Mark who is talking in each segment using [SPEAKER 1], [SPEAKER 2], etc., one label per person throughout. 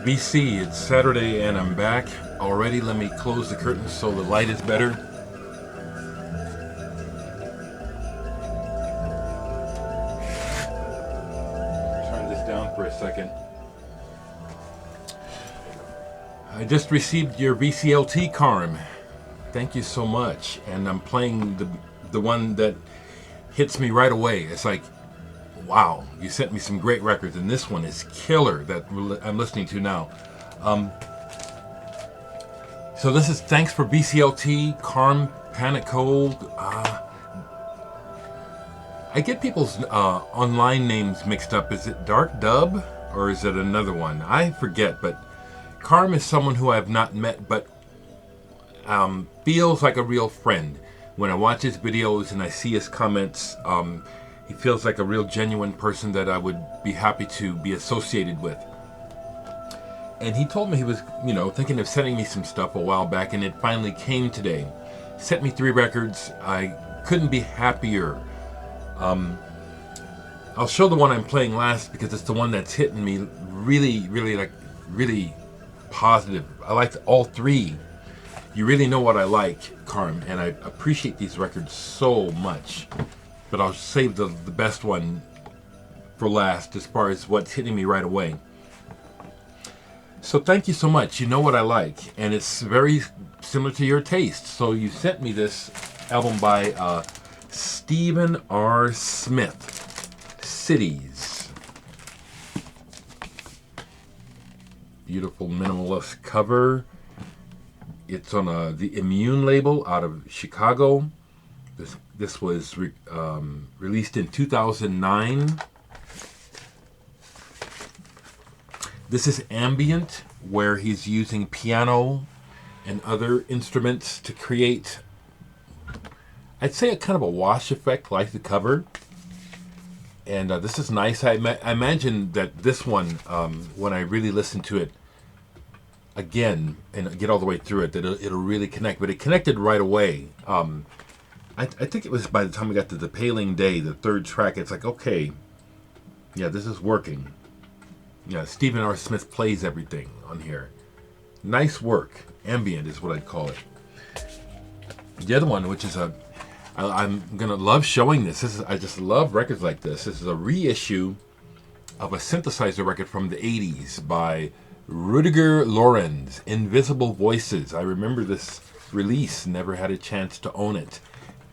[SPEAKER 1] BC, it's Saturday and I'm back already. Let me close the curtains so the light is better. Turn this down for a second. I just received your VCLT, Carm. Thank you so much. And I'm playing the one that hits me right away. It's like, wow, you sent me some great records, and this one is killer that I'm listening to now. So this is thanks for BCLT, Carm, Panic Cold. I get people's online names mixed up. Is it Dark Dub or is it another one? I forget, but Carm is someone who I've not met, but feels like a real friend. When I watch his videos and I see his comments, he feels like a real genuine person that I would be happy to be associated with. And he told me he was, thinking of sending me some stuff a while back, and it finally came today. Sent me 3 records. I couldn't be happier. I'll show the one I'm playing last because it's the one that's hitting me really positive. I liked all 3. You really know what I like, Carm, and I appreciate these records so much. But I'll save the best one for last as far as what's hitting me right away. So thank you so much. You know what I like, and it's very similar to your taste. So you sent me this album by Stephen R. Smith, Cities. Beautiful minimalist cover. It's on the Immune label out of Chicago. This was released in 2009. This is ambient, where he's using piano and other instruments to create, I'd say, a kind of a wash effect like the cover. And this is nice. I imagine that this one, when I really listen to it again and get all the way through it, that it'll really connect. But it connected right away. I think it was by the time we got to The Paling Day, the 3rd track, it's like, okay, yeah, this is working. Yeah, Stephen R. Smith plays everything on here. Nice work. Ambient is what I'd call it. The other one, which is I'm gonna love showing this. I just love records like this. This is a reissue of a synthesizer record from the 80s by Rudiger Lorenz, Invisible Voices. I remember this release, never had a chance to own it.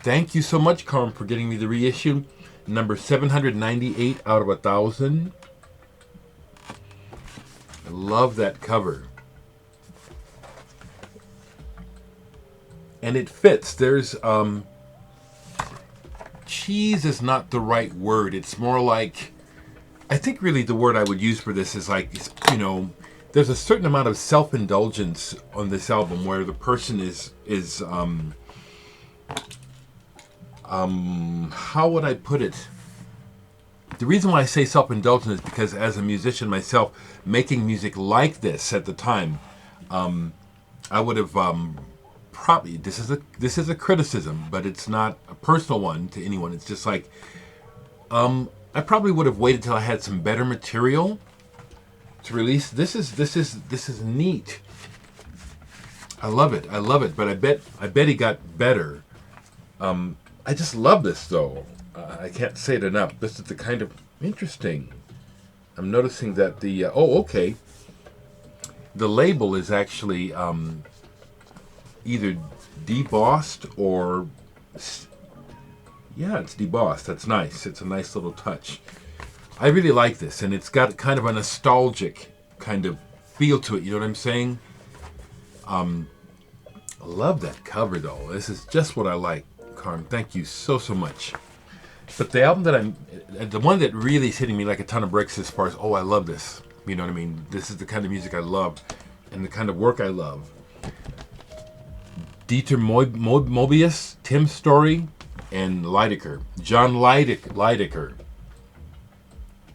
[SPEAKER 1] Thank you so much, Carm, for getting me the reissue. Number 798 out of 1,000. I love that cover. And it fits. There's, cheese is not the right word. It's more like, I think really the word I would use for this is like, there's a certain amount of self-indulgence on this album where the person is how would I put it? The reason why I say self-indulgent is because as a musician myself, making music like this at the time, I would have probably, this is a criticism, but it's not a personal one to anyone. It's just like, I probably would have waited till I had some better material to release. This is neat. I love it, but I bet he got better. I just love this though. I can't say it enough. This is the kind of interesting. I'm noticing that the okay. The label is actually either debossed or yeah, it's debossed. That's nice. It's a nice little touch. I really like this, and it's got kind of a nostalgic kind of feel to it. You know what I'm saying? I love that cover though. This is just what I like, Carm. Thank you so much. But the album that the one that really is hitting me like a ton of bricks as far as, I love this. You know what I mean? This is the kind of music I love and the kind of work I love. Dieter Mobius, Tim Story, and Lydecker. John Lydecker.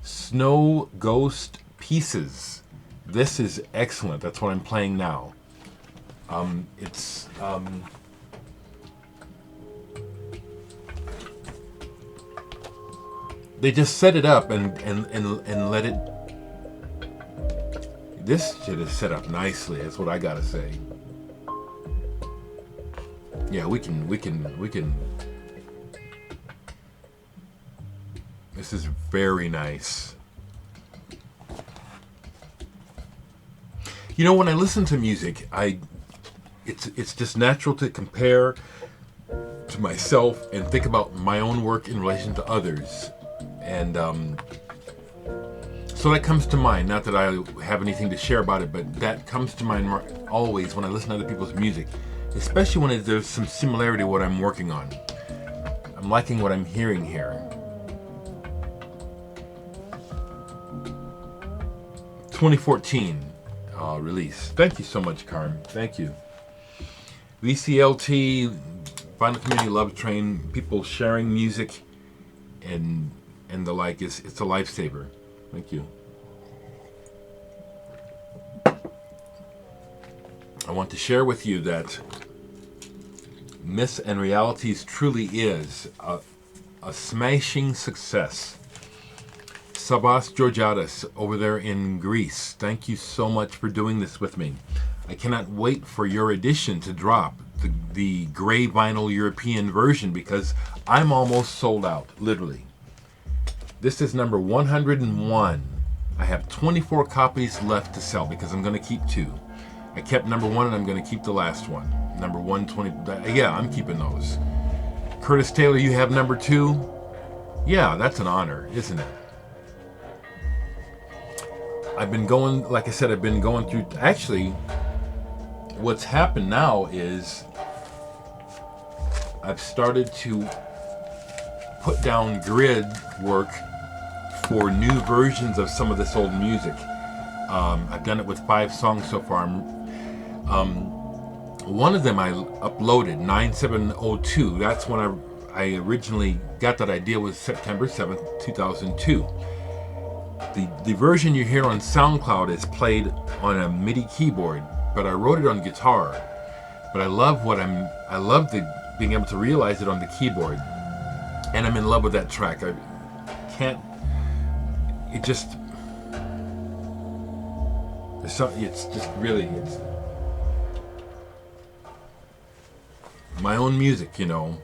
[SPEAKER 1] Snow Ghost Pieces. This is excellent. That's what I'm playing now. It's they just set it up and let it This shit is set up nicely. That's what I gotta say. Yeah, we can. This is very nice. You know, when I listen to music, it's just natural to compare to myself and think about my own work in relation to others, and so that comes to mind. Not that I have anything to share about it, but that comes to mind always when I listen to other people's music, especially when there's some similarity to what I'm working on. I'm liking what I'm hearing here. 2014 release. Thank you so much, Carm. Thank you. VCLT, Vinyl Community Love Train, people sharing music and the like. It's a lifesaver. Thank you. I want to share with you that Myths and Realities truly is a smashing success. Savas Georgiadis over there in Greece, thank you so much for doing this with me. I cannot wait for your edition to drop, the gray vinyl European version, because I'm almost sold out, literally. This is number 101. I have 24 copies left to sell because I'm going to keep 2. I kept number 1 and I'm going to keep the last one. Number 120. Yeah, I'm keeping those. Curtis Taylor, you have number 2? Yeah, that's an honor, isn't it? I've been going, like I said, I've been going through, actually, what's happened now is I've started to put down grid work for new versions of some of this old music. I've done it with 5 songs so far. One of them I uploaded, 9702. That's when I originally got that idea, was September 7th, 2002. The version you hear on SoundCloud is played on a MIDI keyboard, but I wrote it on guitar. But I love being able to realize it on the keyboard, and I'm in love with that track. I can't. It just. It's just really. It's my own music, you know.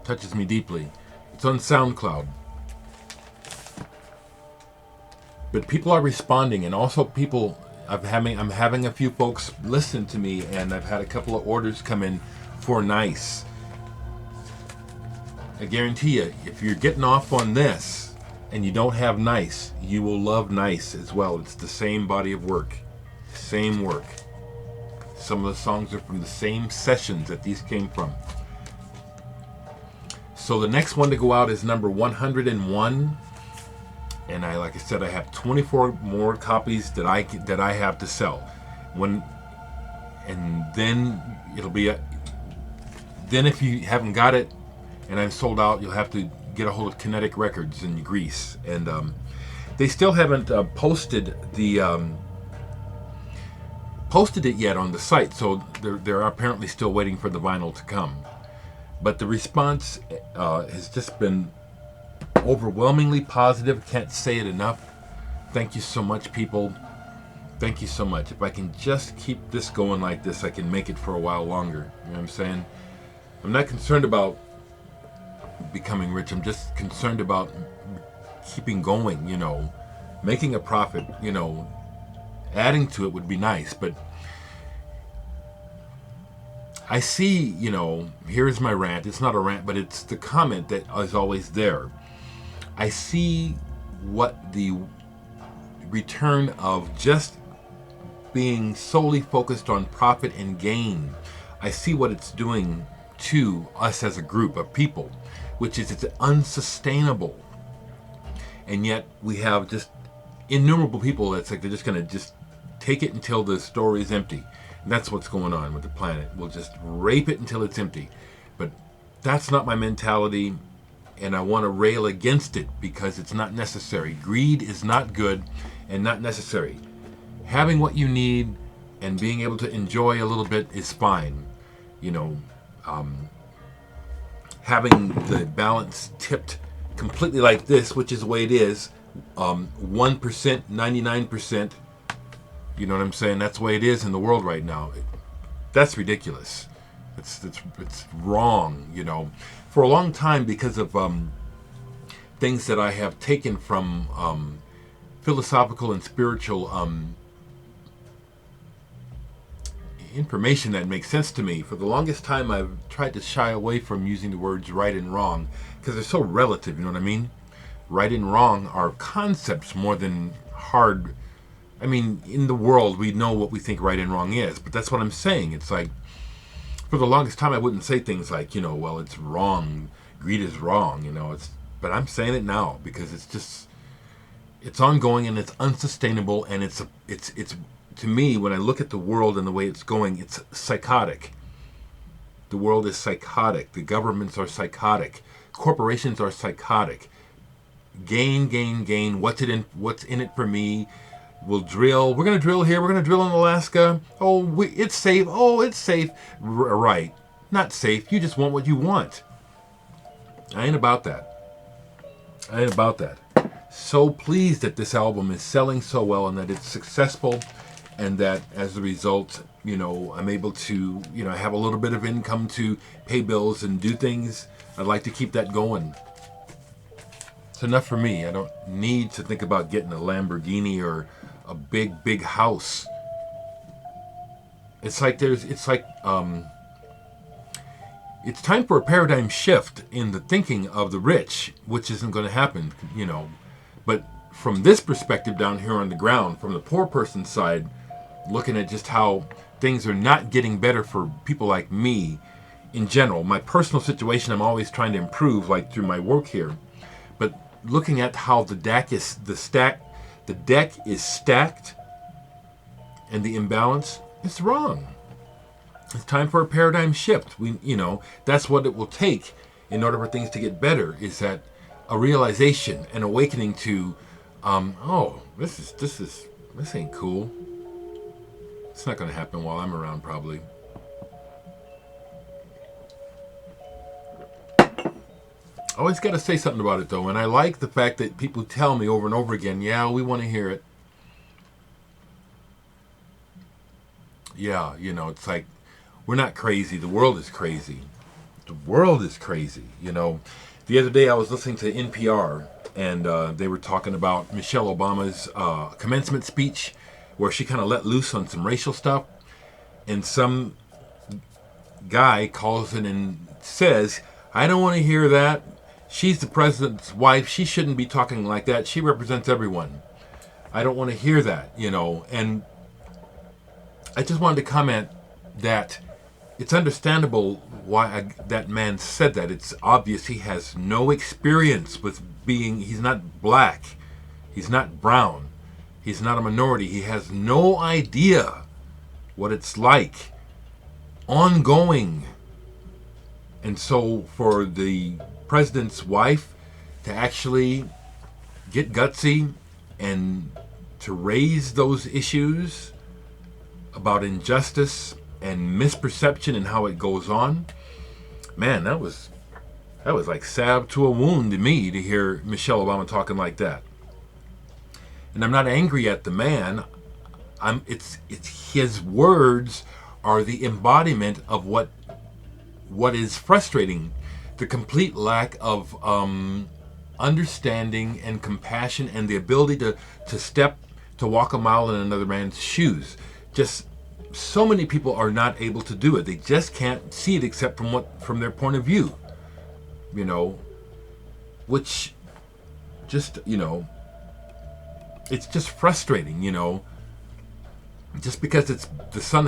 [SPEAKER 1] Touches me deeply. It's on SoundCloud. But people are responding, and also I'm having a few folks listen to me, and I've had a couple of orders come in for Nice. I guarantee you, if you're getting off on this and you don't have Nice, you will love Nice as well. It's the same body of work, same work. Some of the songs are from the same sessions that these came from. So the next one to go out is number 101. And like I said, I have 24 more copies that I have to sell. And then it'll be then if you haven't got it and I'm sold out, you'll have to get a hold of Kinetic Records in Greece, and they still haven't posted it yet on the site. So they're apparently still waiting for the vinyl to come. But the response has just been overwhelmingly positive. Can't say it enough. Thank you so much, people. Thank you so much. If I can just keep this going like this, I can make it for a while longer. You know what I'm saying? I'm not concerned about becoming rich. I'm just concerned about keeping going, you know, making a profit, you know. Adding to it would be nice, but I see, you know, here's my rant. It's not a rant, but it's the comment that is always there. I see what the return of just being solely focused on profit and gain, I see what it's doing to us as a group of people, which is it's unsustainable. And yet we have just innumerable people that's like they're just going to just take it until the store is empty. And that's what's going on with the planet. We'll just rape it until it's empty. But that's not my mentality. And I want to rail against it because it's not necessary. Greed is not good and not necessary. Having what you need and being able to enjoy a little bit is fine. You know, having the balance tipped completely like this, which is the way it is, 1%, 99%. You know what I'm saying? That's the way it is in the world right now. That's ridiculous. It's wrong, you know. For a long time, because of things that I have taken from philosophical and spiritual information that makes sense to me, for the longest time I've tried to shy away from using the words right and wrong because they're so relative, you know what I mean? Right and wrong are concepts more than hard. I mean, in the world, we know what we think right and wrong is, but that's what I'm saying. It's like, for the longest time, I wouldn't say things like, you know, well, it's wrong, greed is wrong, you know, but I'm saying it now because it's ongoing and it's unsustainable, and it's to me, when I look at the world and the way it's going, it's psychotic. The world is psychotic. The governments are psychotic. Corporations are psychotic. Gain, gain, gain. What's in it for me? We'll drill. We're going to drill here. We're going to drill in Alaska. Oh, it's safe. Oh, it's safe. Right. Not safe. You just want what you want. I ain't about that. So pleased that this album is selling so well and that it's successful, and that as a result, you know, I'm able to, you know, have a little bit of income to pay bills and do things. I'd like to keep that going. It's enough for me. I don't need to think about getting a Lamborghini or a big house. It's time for a paradigm shift in the thinking of the rich, which isn't going to happen, you know. But from this perspective down here on the ground, from the poor person's side, looking at just how things are not getting better for people like me in general. My personal situation, I'm always trying to improve, like through my work here. But looking at how the deck is stacked, and the imbalance, it's wrong. It's time for a paradigm shift. That's what it will take in order for things to get better. Is that a realization, an awakening to, this ain't cool. It's not going to happen while I'm around, probably. I always got to say something about it, though, and I like the fact that people tell me over and over again, yeah, we want to hear it. Yeah, it's like, we're not crazy. The world is crazy. The world is crazy, The other day I was listening to NPR, and they were talking about Michelle Obama's commencement speech, where she kind of let loose on some racial stuff, and some guy calls in and says, I don't want to hear that. She's the president's wife. She shouldn't be talking like that. She represents everyone. I don't want to hear that, And I just wanted to comment that it's understandable why that man said that. It's obvious he has no experience with he's not black. He's not brown. He's not a minority. He has no idea what it's like. Ongoing. And so for the president's wife to actually get gutsy and to raise those issues about injustice and misperception and how it goes on, man, that was like salve to a wound to me to hear Michelle Obama talking like that. And I'm not angry at the man. It's his words are the embodiment of what is frustrating, the complete lack of understanding and compassion and the ability to walk a mile in another man's shoes. Just so many people are not able to do it. They just can't see it except from their point of view. Which just, it's just frustrating, Just because the sun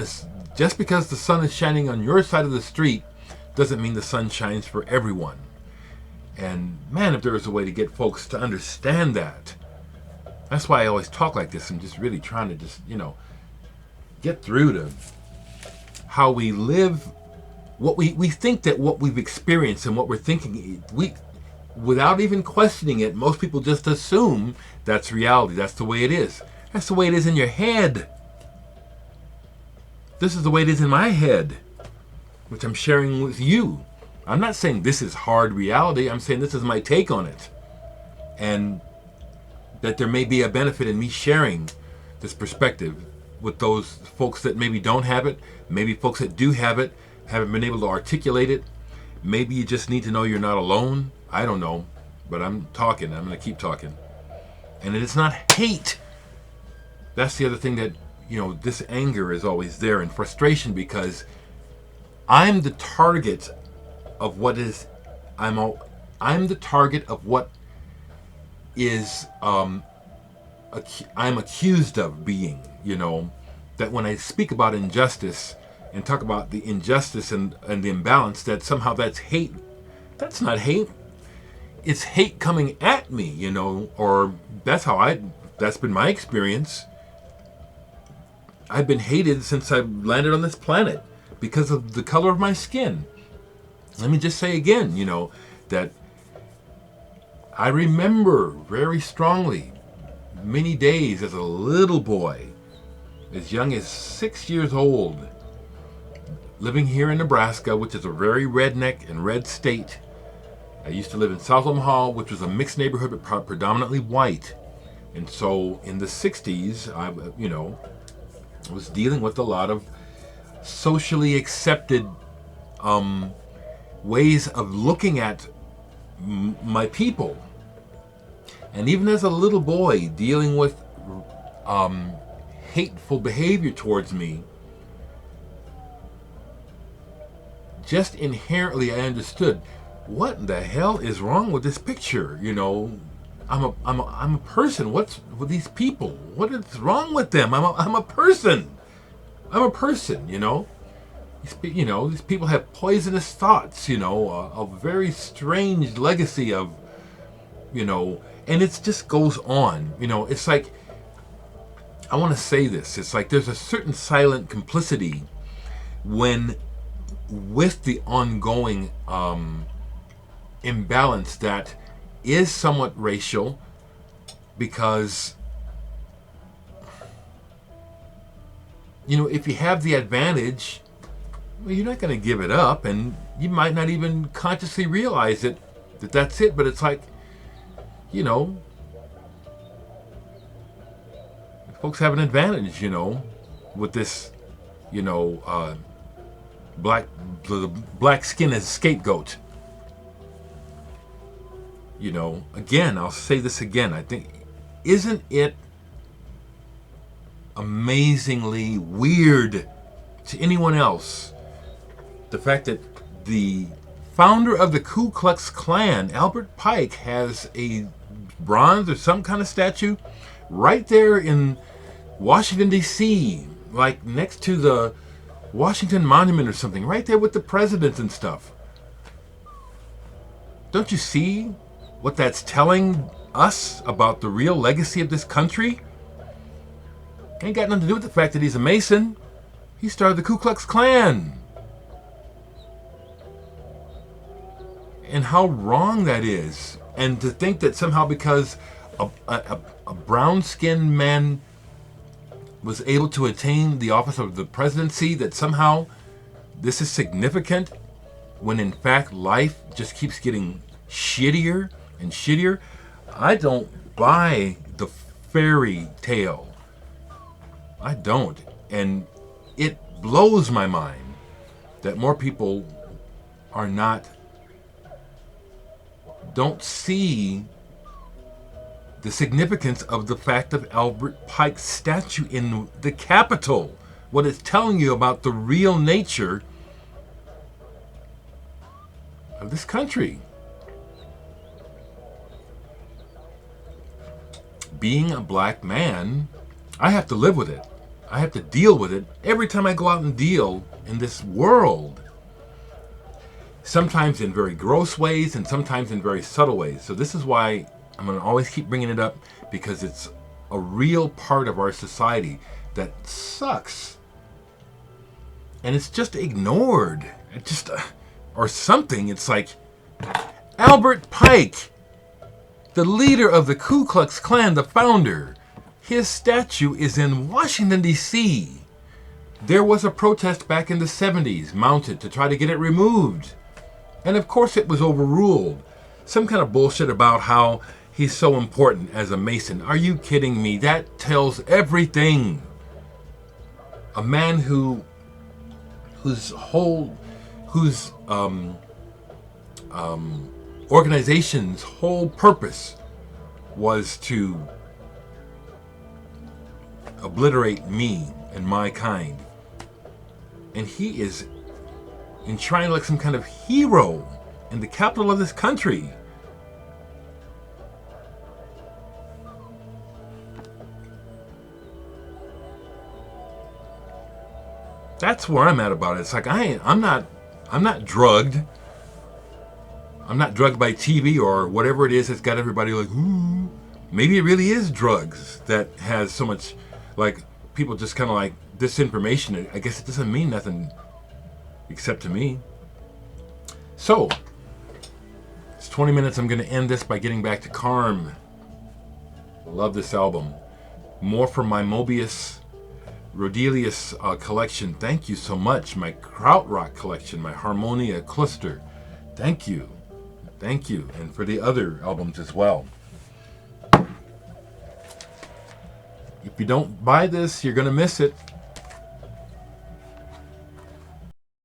[SPEAKER 1] is shining on your side of the street doesn't mean the sun shines for everyone. And man, if there was a way to get folks to understand that. That's why I always talk like this and just really trying to just, get through to how we live, what we think that what we've experienced and what we're thinking, without even questioning it, most people just assume that's reality. That's the way it is. That's the way it is in your head. This is the way it is in my head, which I'm sharing with you. I'm not saying this is hard reality. I'm saying this is my take on it. And that there may be a benefit in me sharing this perspective with those folks that maybe don't have it, maybe folks that do have it, haven't been able to articulate it. Maybe you just need to know you're not alone. I don't know, but I'm talking. I'm going to keep talking. And it's not hate. That's the other thing that, this anger is always there and frustration, because I'm the target of what is, I'm the target of what is, I'm accused of being, that when I speak about injustice and talk about the injustice and the imbalance, that somehow that's hate. That's not hate. It's hate coming at me, or that's been my experience. I've been hated since I landed on this planet because of the color of my skin. Let me just say again, that I remember very strongly many days as a little boy, as young as 6 years old, living here in Nebraska, which is a very redneck and red state. I used to live in South Omaha, which was a mixed neighborhood, but predominantly white. And so in the 60s, I was dealing with a lot of socially accepted ways of looking at my people. And even as a little boy, dealing with hateful behavior towards me, just inherently I understood, what the hell is wrong with this picture? I'm a person. What's with these people? What is wrong with them? I'm a person. I'm a person. These people have poisonous thoughts. A very strange legacy of, and it just goes on. It's like, I want to say this. It's like there's a certain silent complicity with the ongoing imbalance that is somewhat racial, because if you have the advantage, well, you're not going to give it up, and you might not even consciously realize that's it. But it's like, folks have an advantage, with this, black skin as a scapegoat. Again, I'll say this again. I think, isn't it amazingly weird to anyone else, the fact that the founder of the Ku Klux Klan, Albert Pike, has a bronze or some kind of statue right there in Washington, D.C., like next to the Washington Monument or something, right there with the president and stuff. Don't you see what that's telling us about the real legacy of this country? Ain't got nothing to do with the fact that he's a Mason. He started the Ku Klux Klan. And how wrong that is. And to think that somehow because a brown-skinned man was able to attain the office of the presidency, that somehow this is significant, when in fact life just keeps getting shittier and shittier. I don't buy the fairy tale. I don't. And it blows my mind that more people don't see the significance of the fact of Albert Pike's statue in the Capitol. What it's telling you about the real nature of this country. Being a black man, I have to live with it. I have to deal with it every time I go out and deal in this world. Sometimes in very gross ways and sometimes in very subtle ways. So this is why I'm going to always keep bringing it up, because it's a real part of our society that sucks. And it's just ignored. Or something. It's like, Albert Pike, the leader of the Ku Klux Klan, the founder, his statue is in Washington, D.C. There was a protest back in the 70s mounted to try to get it removed. And of course it was overruled. Some kind of bullshit about how he's so important as a Mason. Are you kidding me? That tells everything. A man whose organization's whole purpose was to obliterate me and my kind. And he is enshrined like some kind of hero in the capital of this country. That's where I'm at about it. It's like I'm not drugged. I'm not drugged by TV or whatever it is that's got everybody like, ooh. Maybe it really is drugs that has so much, like, people just kind of like disinformation. I guess it doesn't mean nothing except to me. So, it's 20 minutes. I'm going to end this by getting back to Carm. Love this album. More from my Mobius Rodelius collection. Thank you so much. My Krautrock collection, my Harmonia cluster. Thank you. Thank you. And for the other albums as well. If you don't buy this, you're going to miss it.